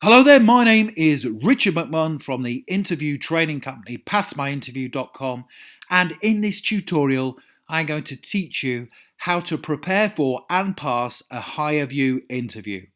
Hello there, my name is Richard McMunn from the interview training company passmyinterview.com, and in this tutorial I'm going to teach you how to prepare for and pass a HIREVUE interview.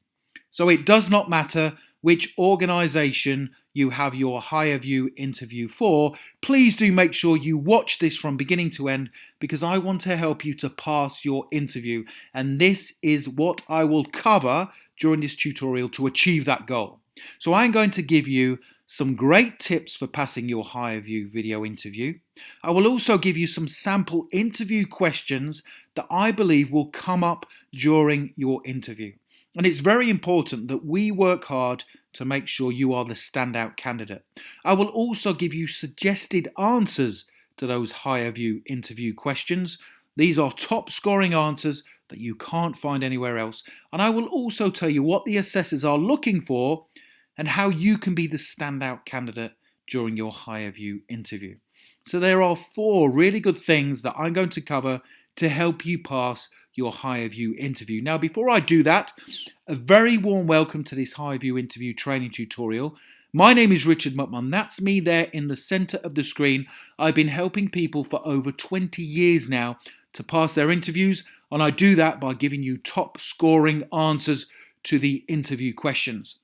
So it does not matter which organisation you have your HIREVUE interview for, please do make sure you watch this from beginning to end because I want to help you to pass your interview, and this is what I will cover during this tutorial to achieve that goal. So I'm going to give you some great tips for passing your HIREVUE video interview. I will also give you some sample interview questions that I believe will come up during your interview. And it's very important that we work hard to make sure you are the standout candidate. I will also give you suggested answers to those HIREVUE interview questions. These are top scoring answers that you can't find anywhere else. And I will also tell you what the assessors are looking for and how you can be the standout candidate during your HIREVUE interview. So there are 4 really good things that I'm going to cover to help you pass your HIREVUE interview. Now, before I do that, a very warm welcome to this HIREVUE interview training tutorial. My name is Richard McMunn. That's me there in the center of the screen. I've been helping people for over 20 years now to pass their interviews, and I do that by giving you top scoring answers to the interview questions.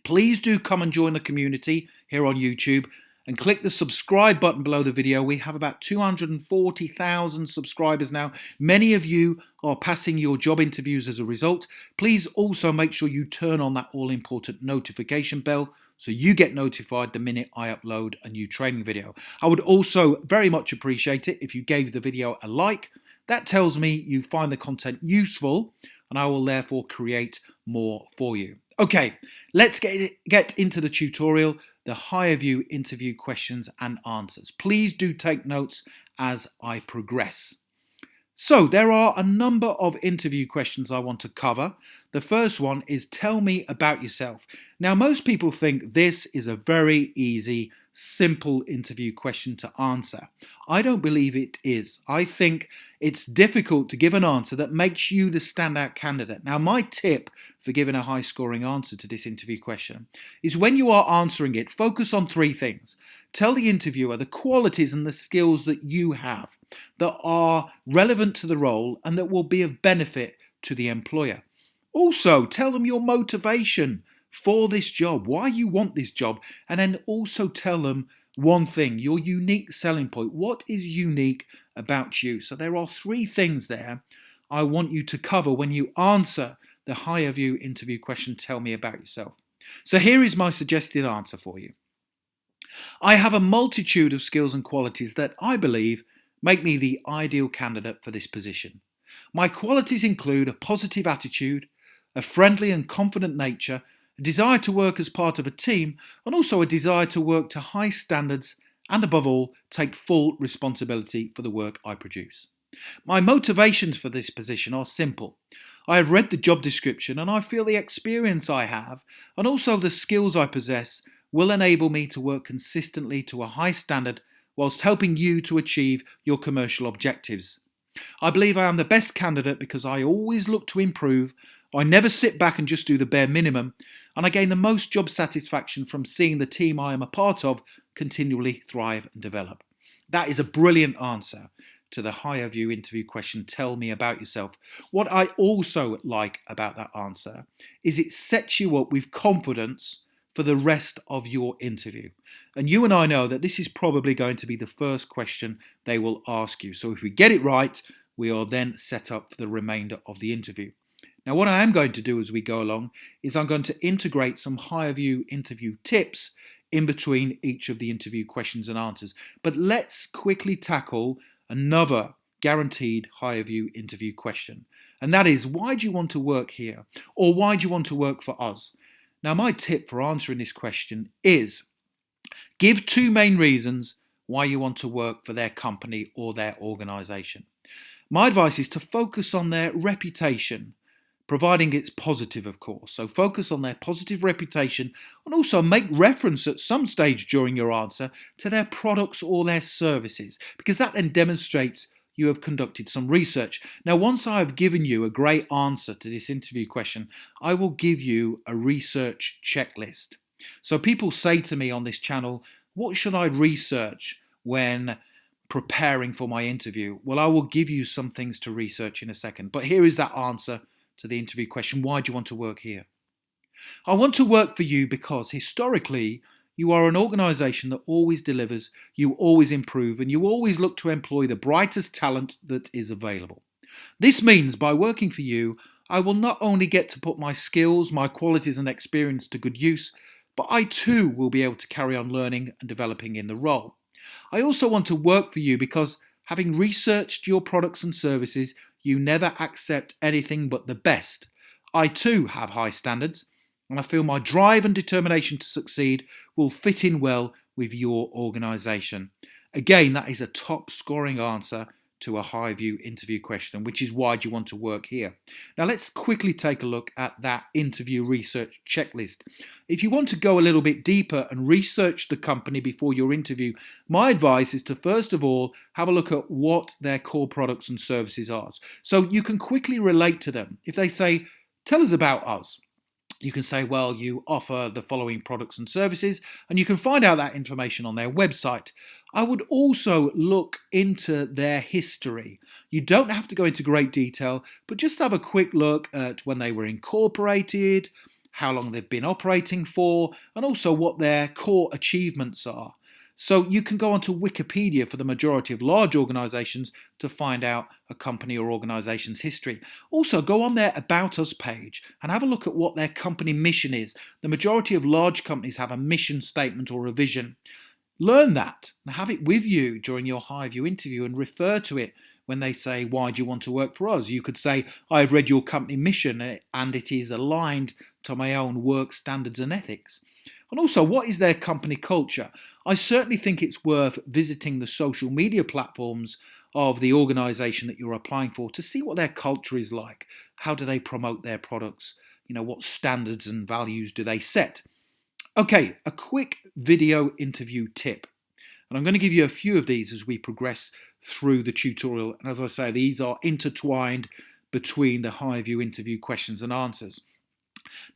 Please do come and join the community here on YouTube and click the subscribe button below the video. We have about 240,000 subscribers now. Many of you are passing your job interviews as a result. Please also make sure you turn on that all-important notification bell so you get notified the minute I upload a new training video. I would also very much appreciate it if you gave the video a like. That tells me you find the content useful, and I will therefore create more for you. Okay, let's get into the tutorial, the HIREVUE interview questions and answers. Please do take notes as I progress. So there are a number of interview questions I want to cover. The first one is tell me about yourself. Now, most people think this is a very easy, simple interview question to answer. I don't believe it is. I think it's difficult to give an answer that makes you the standout candidate. Now, my tip for giving a high scoring answer to this interview question is when you are answering it, focus on 3 things. Tell the interviewer the qualities and the skills that you have that are relevant to the role and that will be of benefit to the employer. Also, tell them your motivation for this job, why you want this job, and then also tell them one thing, your unique selling point. What is unique about you? So there are 3 things there I want you to cover when you answer the HIREVUE interview question, tell me about yourself. So here is my suggested answer for you. I have a multitude of skills and qualities that I believe make me the ideal candidate for this position. My qualities include a positive attitude, a friendly and confident nature, a desire to work as part of a team, and also a desire to work to high standards and, above all, take full responsibility for the work I produce. My motivations for this position are simple. I have read the job description and I feel the experience I have and also the skills I possess will enable me to work consistently to a high standard whilst helping you to achieve your commercial objectives. I believe I am the best candidate because I always look to improve. I never sit back and just do the bare minimum, and I gain the most job satisfaction from seeing the team I am a part of continually thrive and develop. That is a brilliant answer to the HIREVUE interview question, tell me about yourself. What I also like about that answer is it sets you up with confidence for the rest of your interview. And you and I know that this is probably going to be the first question they will ask you. So if we get it right, we are then set up for the remainder of the interview. Now, what I am going to do as we go along is I'm going to integrate some HIREVUE interview tips in between each of the interview questions and answers. But let's quickly tackle another guaranteed HIREVUE interview question. And that is, why do you want to work here? Or why do you want to work for us? Now, my tip for answering this question is give 2 main reasons why you want to work for their company or their organisation. My advice is to focus on their reputation, providing it's positive, of course. So focus on their positive reputation and also make reference at some stage during your answer to their products or their services, because that then demonstrates you have conducted some research. Now, once I have given you a great answer to this interview question, I will give you a research checklist. So people say to me on this channel, what should I research when preparing for my interview? Well, I will give you some things to research in a second. But here is that answer to the interview question. Why do you want to work here? I want to work for you because historically, you are an organisation that always delivers, you always improve, and you always look to employ the brightest talent that is available. This means by working for you, I will not only get to put my skills, my qualities and experience to good use, but I too will be able to carry on learning and developing in the role. I also want to work for you because having researched your products and services, you never accept anything but the best. I too have high standards, and I feel my drive and determination to succeed will fit in well with your organisation. Again, that is a top scoring answer to a HIREVUE interview question, which is why do you want to work here? Now let's quickly take a look at that interview research checklist. If you want to go a little bit deeper and research the company before your interview, my advice is to first of all have a look at what their core products and services are. So you can quickly relate to them. If they say, tell us about us, you can say, well, you offer the following products and services, and you can find out that information on their website. I would also look into their history. You don't have to go into great detail, but just have a quick look at when they were incorporated, how long they've been operating for, and also what their core achievements are. So you can go onto Wikipedia for the majority of large organisations to find out a company or organisation's history. Also, go on their About Us page and have a look at what their company mission is. The majority of large companies have a mission statement or a vision. Learn that and have it with you during your HIREVUE interview and refer to it when they say, why do you want to work for us? You could say, I've read your company mission and it is aligned to my own work standards and ethics. And also, what is their company culture? I certainly think it's worth visiting the social media platforms of the organisation that you're applying for to see what their culture is like. How do they promote their products? What standards and values do they set? Okay, a quick video interview tip. And I'm going to give you a few of these as we progress through the tutorial. And as I say, these are intertwined between the HIREVUE interview questions and answers.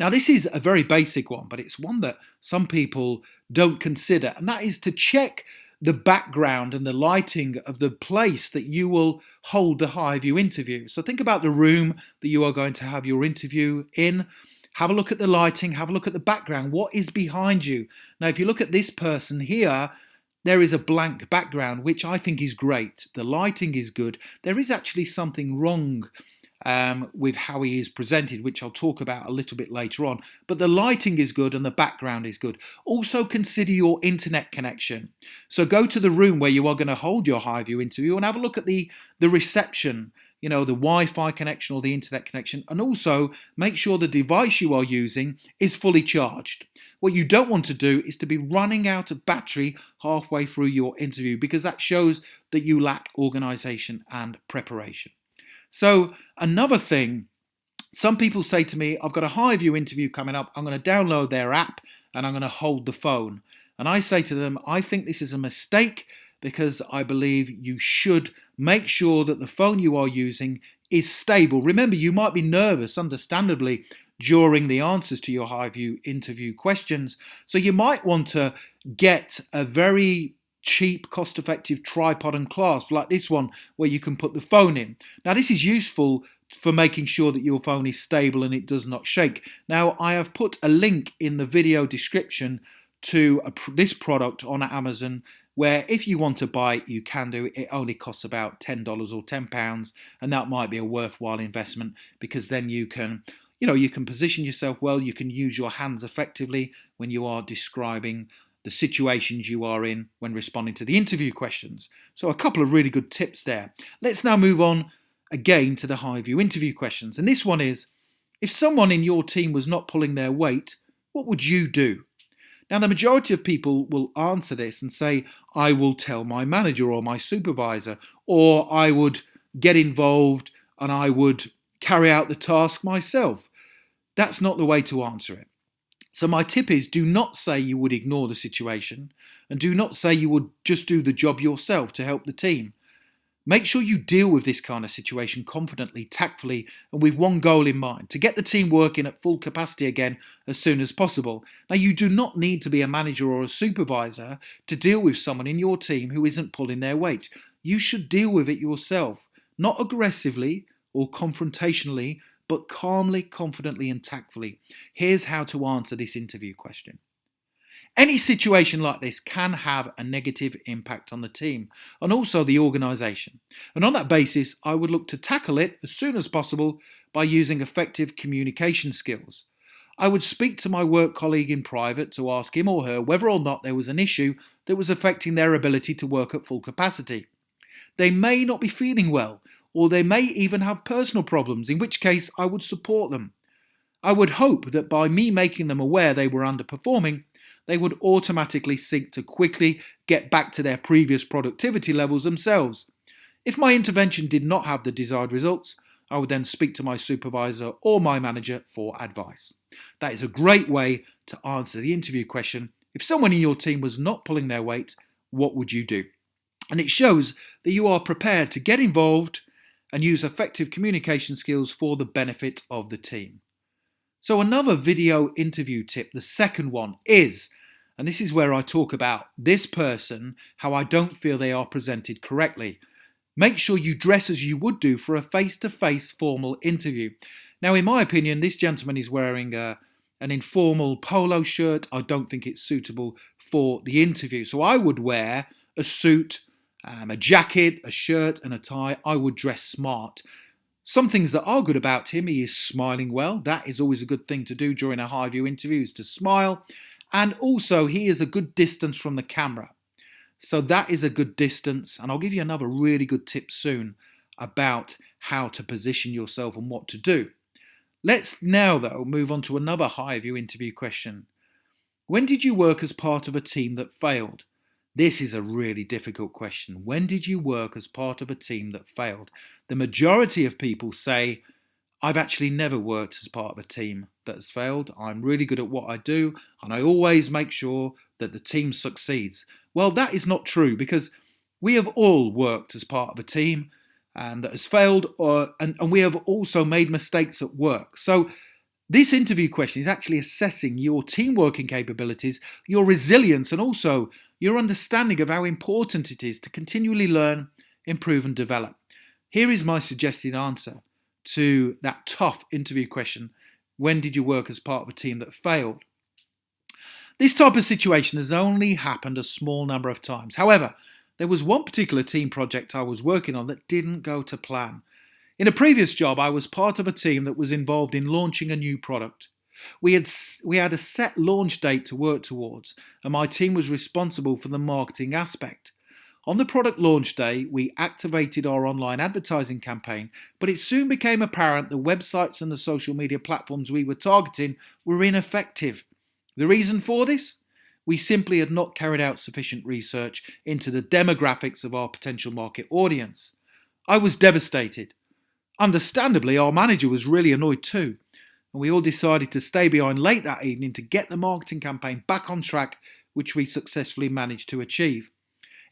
Now, this is a very basic one, but it's one that some people don't consider, and that is to check the background and the lighting of the place that you will hold the HIREVUE interview. So think about the room that you are going to have your interview in. Have a look at the lighting, have a look at the background. What is behind you? Now, if you look at this person here, there is a blank background, which I think is great. The lighting is good. There is actually something wrong with how he is presented, which I'll talk about a little bit later on. But the lighting is good and the background is good. Also consider your internet connection. So go to the room where you are going to hold your HIREVUE interview and have a look at the reception, the Wi-Fi connection or the internet connection, and also make sure the device you are using is fully charged. What you don't want to do is to be running out of battery halfway through your interview, because that shows that you lack organisation and preparation. So another thing, some people say to me, I've got a HIREVUE interview coming up, I'm going to download their app and I'm going to hold the phone. And I say to them, I think this is a mistake, because I believe you should make sure that the phone you are using is stable. Remember, you might be nervous, understandably, during the answers to your HIREVUE interview questions. So you might want to get a very cheap, cost-effective tripod and clasp like this one, where you can put the phone in. Now, this is useful for making sure that your phone is stable and it does not shake. Now, I have put a link in the video description to this product on Amazon, where if you want to buy it, you can do it. It only costs about $10 or £10, and that might be a worthwhile investment, because then you can position yourself well, you can use your hands effectively when you are describing the situations you are in when responding to the interview questions. So a couple of really good tips there. Let's now move on again to the HIREVUE interview questions. And this one is, if someone in your team was not pulling their weight, what would you do? Now, the majority of people will answer this and say, I will tell my manager or my supervisor, or I would get involved and I would carry out the task myself. That's not the way to answer it. So my tip is, do not say you would ignore the situation, and do not say you would just do the job yourself to help the team. Make sure you deal with this kind of situation confidently, tactfully, and with one goal in mind: to get the team working at full capacity again as soon as possible. Now, you do not need to be a manager or a supervisor to deal with someone in your team who isn't pulling their weight. You should deal with it yourself, not aggressively or confrontationally, but calmly, confidently, and tactfully. Here's how to answer this interview question. Any situation like this can have a negative impact on the team and also the organisation. And on that basis, I would look to tackle it as soon as possible by using effective communication skills. I would speak to my work colleague in private to ask him or her whether or not there was an issue that was affecting their ability to work at full capacity. They may not be feeling well, or they may even have personal problems, in which case I would support them. I would hope that by me making them aware they were underperforming, they would automatically seek to quickly get back to their previous productivity levels themselves. If my intervention did not have the desired results, I would then speak to my supervisor or my manager for advice. That is a great way to answer the interview question. If someone in your team was not pulling their weight, what would you do? And it shows that you are prepared to get involved and use effective communication skills for the benefit of the team. So another video interview tip, the second one is, and this is where I talk about this person, how I don't feel they are presented correctly. Make sure you dress as you would do for a face-to-face formal interview. Now, in my opinion, this gentleman is wearing an informal polo shirt. I don't think it's suitable for the interview. So I would wear a suit, a jacket, a shirt and a tie. I would dress smart. Some things that are good about him: he is smiling well. That is always a good thing to do during a HIREVUE interview, is to smile. And also, he is a good distance from the camera. So that is a good distance. And I'll give you another really good tip soon about how to position yourself and what to do. Let's now, though, move on to another HIREVUE interview question. When did you work as part of a team that failed? This is a really difficult question. When did you work as part of a team that failed? The majority of people say, I've actually never worked as part of a team that has failed. I'm really good at what I do, and I always make sure that the team succeeds. Well, that is not true, because we have all worked as part of a team that has failed, and we have also made mistakes at work. So this interview question is actually assessing your team working capabilities, your resilience, and also your understanding of how important it is to continually learn, improve, and develop. Here is my suggested answer to that tough interview question: when did you work as part of a team that failed? This type of situation has only happened a small number of times. However, there was one particular team project I was working on that didn't go to plan. In a previous job, I was part of a team that was involved in launching a new product. We had a set launch date to work towards, and my team was responsible for the marketing aspect. On the product launch day, we activated our online advertising campaign, but it soon became apparent the websites and the social media platforms we were targeting were ineffective. The reason for this? We simply had not carried out sufficient research into the demographics of our potential market audience. I was devastated. Understandably, our manager was really annoyed too, and we all decided to stay behind late that evening to get the marketing campaign back on track, which we successfully managed to achieve.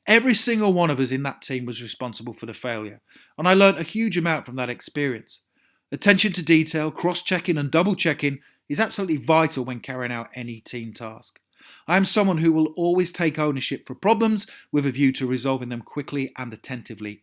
Every single one of us in that team was responsible for the failure, and I learnt a huge amount from that experience. Attention to detail, cross-checking and double-checking is absolutely vital when carrying out any team task. I am someone who will always take ownership for problems with a view to resolving them quickly and attentively.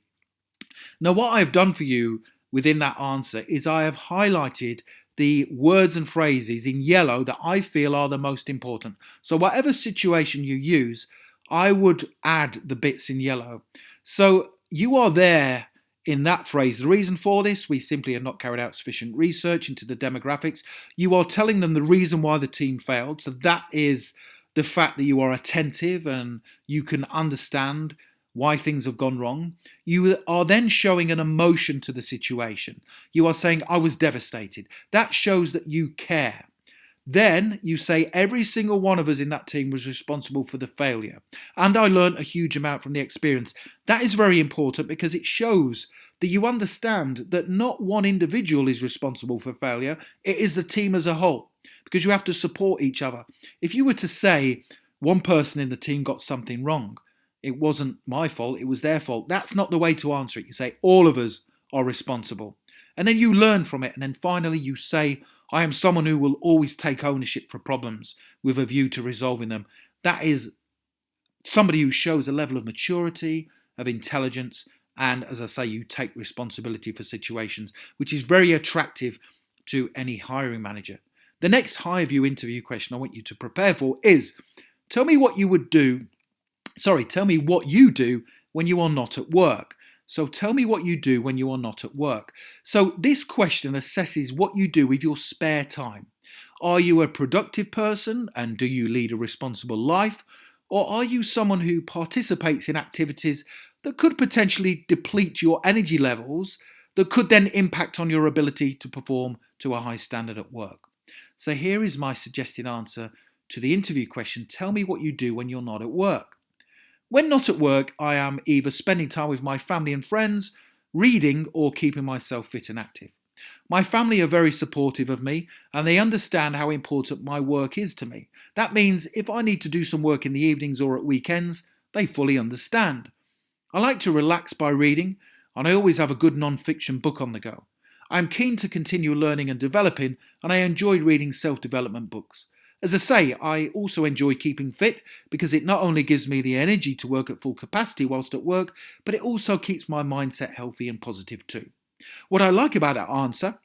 Now, what I have done for you within that answer is I have highlighted the words and phrases in yellow that I feel are the most important. So whatever situation you use, I would add the bits in yellow. So you are there in that phrase. The reason for this: we simply have not carried out sufficient research into the demographics. You are telling them the reason why the team failed. So that is the fact that you are attentive and you can understand why things have gone wrong. You are then showing an emotion to the situation. You are saying, I was devastated. That shows that you care. Then you say, every single one of us in that team was responsible for the failure, and I learned a huge amount from the experience. That is very important because it shows that you understand that not one individual is responsible for failure, it is the team as a whole, because you have to support each other. If you were to say one person in the team got something wrong, It wasn't my fault, it was their fault. That's not the way to answer it. You say, all of us are responsible. And then you learn from it. And then finally you say, I am someone who will always take ownership for problems with a view to resolving them. That is somebody who shows a level of maturity, of intelligence, and as I say, you take responsibility for situations, which is very attractive to any hiring manager. The next HIREVUE interview question I want you to prepare for is, tell me what you do when you are not at work. So tell me what you do when you are not at work. So this question assesses what you do with your spare time. Are you a productive person and do you lead a responsible life? Or are you someone who participates in activities that could potentially deplete your energy levels, that could then impact on your ability to perform to a high standard at work? So here is my suggested answer to the interview question. Tell me what you do when you're not at work. When not at work, I am either spending time with my family and friends, reading, or keeping myself fit and active. My family are very supportive of me and they understand how important my work is to me. That means if I need to do some work in the evenings or at weekends, they fully understand. I like to relax by reading and I always have a good non-fiction book on the go. I am keen to continue learning and developing and I enjoy reading self-development books. As I say, I also enjoy keeping fit because it not only gives me the energy to work at full capacity whilst at work, but it also keeps my mindset healthy and positive too. What I like about that answer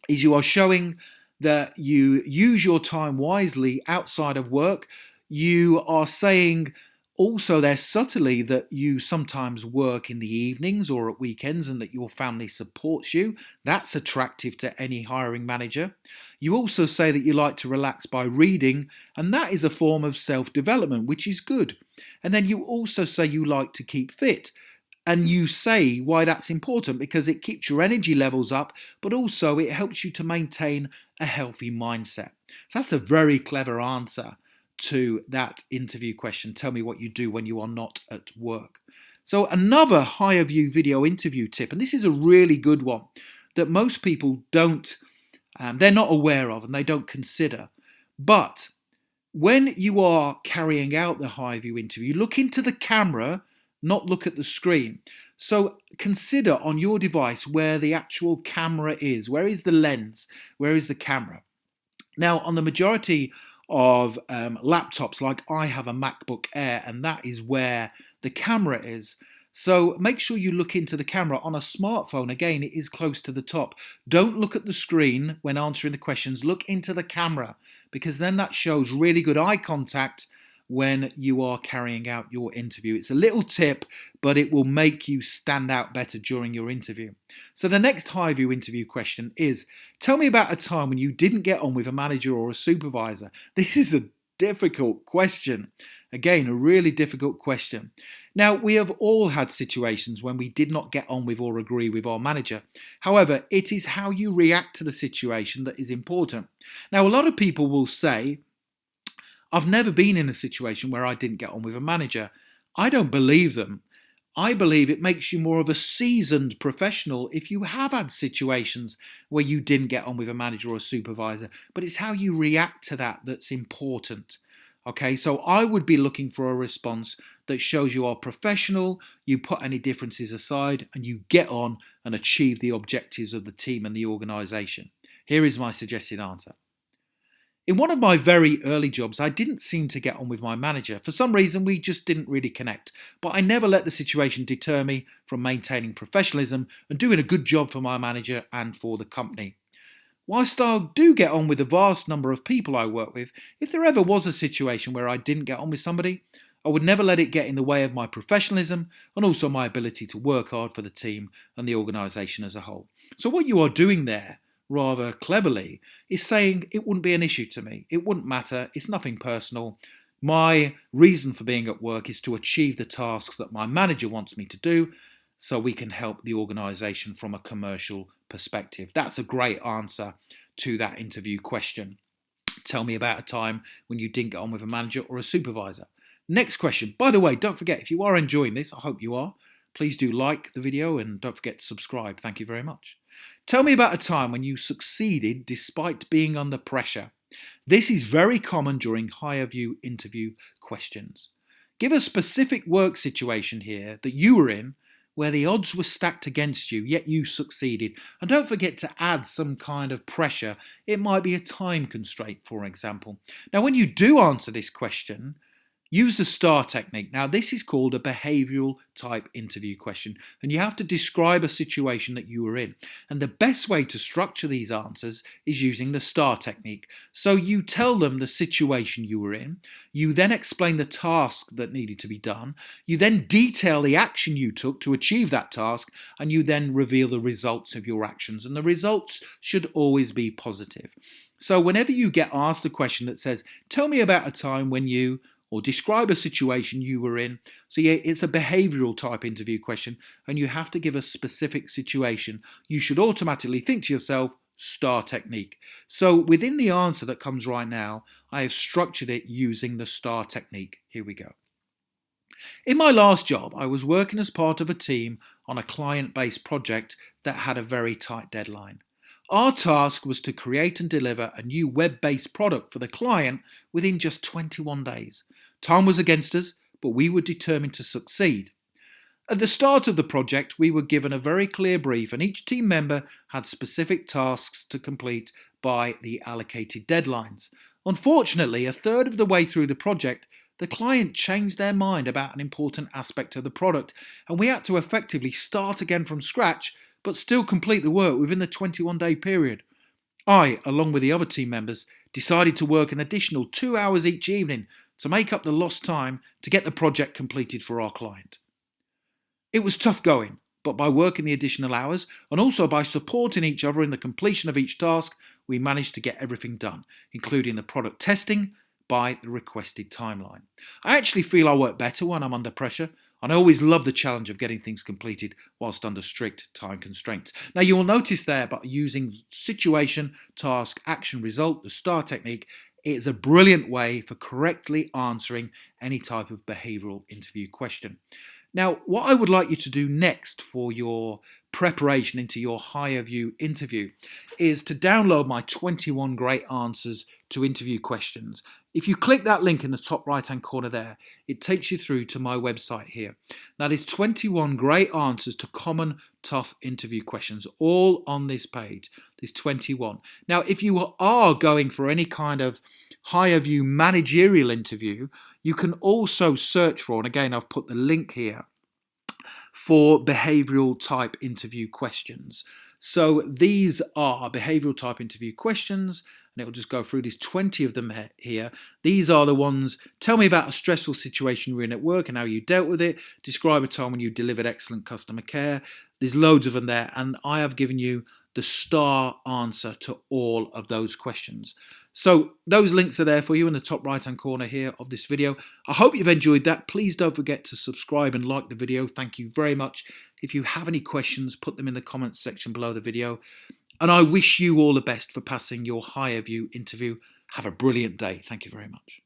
is you are showing that you use your time wisely outside of work. You are saying also there subtly that you sometimes work in the evenings or at weekends and that your family supports you. That's attractive to any hiring manager. You also say that you like to relax by reading, and that is a form of self-development, which is good. And then you also say you like to keep fit. And you say why that's important because it keeps your energy levels up, but also it helps you to maintain a healthy mindset. So that's a very clever answer to that interview question. Tell me what you do when you are not at work. So another HIREVUE video interview tip, and this is a really good one that most people they're not aware of and they don't consider. But when you are carrying out the HIREVUE interview, look into the camera, not look at the screen. So consider on your device where the actual camera is. Where is the lens? Where is the camera? Now, on the majority of laptops, like I have a MacBook Air, and that is where the camera is. So make sure you look into the camera. On a smartphone, again, it is close to the top. Don't look at the screen when answering the questions. Look into the camera because then that shows really good eye contact when you are carrying out your interview. It's a little tip, but it will make you stand out better during your interview. So the next HIREVUE interview question is, tell me about a time when you didn't get on with a manager or a supervisor. This is a difficult question. Again, a really difficult question. Now, we have all had situations when we did not get on with or agree with our manager. However, it is how you react to the situation that is important. Now, a lot of people will say, I've never been in a situation where I didn't get on with a manager. I don't believe them. I believe it makes you more of a seasoned professional if you have had situations where you didn't get on with a manager or a supervisor, but it's how you react to that that's important. Okay, so I would be looking for a response that shows you are professional, you put any differences aside, and you get on and achieve the objectives of the team and the organisation. Here is my suggested answer. In one of my very early jobs, I didn't seem to get on with my manager. For some reason, we just didn't really connect. But I never let the situation deter me from maintaining professionalism and doing a good job for my manager and for the company. Whilst I do get on with a vast number of people I work with, if there ever was a situation where I didn't get on with somebody, I would never let it get in the way of my professionalism and also my ability to work hard for the team and the organisation as a whole. So what you are doing there, rather cleverly, is saying it wouldn't be an issue to me. It wouldn't matter. It's nothing personal. My reason for being at work is to achieve the tasks that my manager wants me to do so we can help the organisation from a commercial perspective. That's a great answer to that interview question. Tell me about a time when you didn't get on with a manager or a supervisor. Next question. By the way, don't forget, if you are enjoying this, I hope you are, please do like the video and don't forget to subscribe. Thank you very much. Tell me about a time when you succeeded despite being under pressure. This is very common during HIREVUE interview questions. Give a specific work situation here that you were in where the odds were stacked against you, yet you succeeded. And don't forget to add some kind of pressure. It might be a time constraint, for example. Now, when you do answer this question, use the STAR technique. Now, this is called a behavioural type interview question, and you have to describe a situation that you were in. And the best way to structure these answers is using the STAR technique. So you tell them the situation you were in, you then explain the task that needed to be done, you then detail the action you took to achieve that task, and you then reveal the results of your actions. And the results should always be positive. So whenever you get asked a question that says, tell me about a time when you, or describe a situation you were in. So yeah, it's a behavioural type interview question, and you have to give a specific situation. You should automatically think to yourself, STAR technique. So within the answer that comes right now, I have structured it using the STAR technique. Here we go. In my last job, I was working as part of a team on a client-based project that had a very tight deadline. Our task was to create and deliver a new web-based product for the client within just 21 days. Time was against us, but we were determined to succeed. At the start of the project, we were given a very clear brief, and each team member had specific tasks to complete by the allocated deadlines. Unfortunately, a third of the way through the project, the client changed their mind about an important aspect of the product, and we had to effectively start again from scratch, but still complete the work within the 21-day period. I, along with the other team members, decided to work an additional 2 hours each evening to make up the lost time to get the project completed for our client. It was tough going, but by working the additional hours and also by supporting each other in the completion of each task, we managed to get everything done, including the product testing by the requested timeline. I actually feel I work better when I'm under pressure, and I always love the challenge of getting things completed whilst under strict time constraints. Now, you will notice there, by using situation, task, action, result, the STAR technique, it is a brilliant way for correctly answering any type of behavioural interview question. Now, what I would like you to do next for your preparation into your HIREVUE interview is to download my 21 great answers to interview questions. If you click that link in the top right hand corner there, it takes you through to my website here. That is 21 great answers to common tough interview questions, all on this page. There's 21. Now, if you are going for any kind of HIREVUE managerial interview, you can also search for, and again I've put the link here, for behavioural type interview questions. So these are behavioural type interview questions, and it will just go through these 20 of them here. These are the ones, tell me about a stressful situation you're in at work and how you dealt with it. Describe a time when you delivered excellent customer care. There's loads of them there, and I have given you the STAR answer to all of those questions. So those links are there for you in the top right hand corner here of this video. I hope you've enjoyed that. Please don't forget to subscribe and like the video. Thank you very much. If you have any questions, put them in the comments section below the video. And I wish you all the best for passing your HIREVUE interview. Have a brilliant day. Thank you very much.